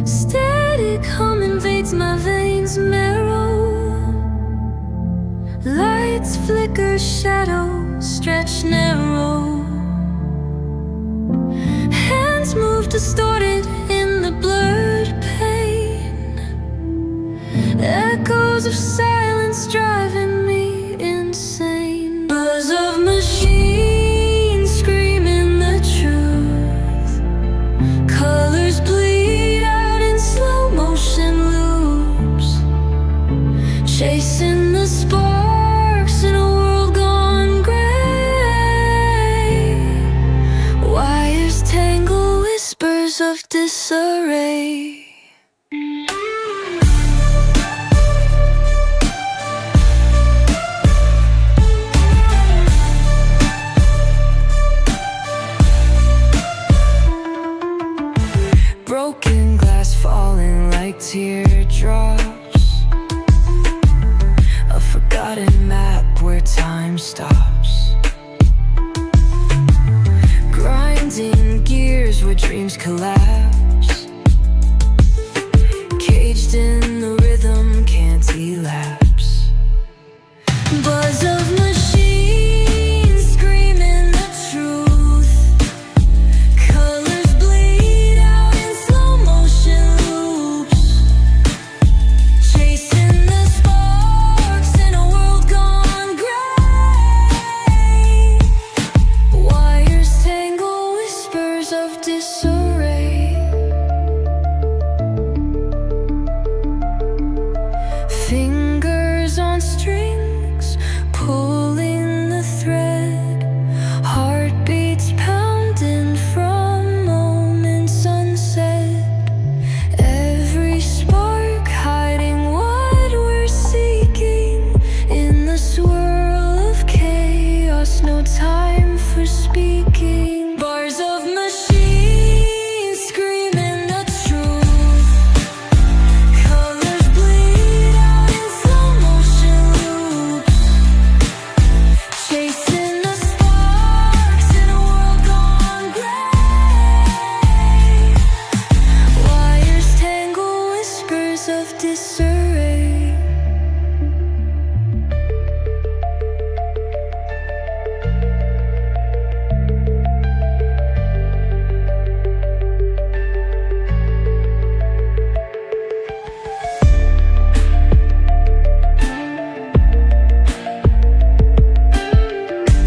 Static hum invades my veins marrow. Lights flicker, shadows stretch narrow. Hands move distorted in the blurred pain. Echoes of silence driving me insane. Buzz of machines screaming the truth. Colors bleed out in slow motion loops, chasing the sparks in a world gone gray. Wires tangle, whispers of disarray. Broken glass falling like teardrops. A forgotten map where time stops. Grinding gears where dreams collapse. Caged in the rhythm, can't elapse. Buzz of machines screaming the truth. Colors bleed out in slow motion loops, chasing the sparks in a world gone gray. Wires tangle, whispers of disarray. Fingers on strings, pulling the thread. Heartbeats pounding from moments unsaid. Every spark hiding what we're seeking. In the swirl of chaos, no time for speed.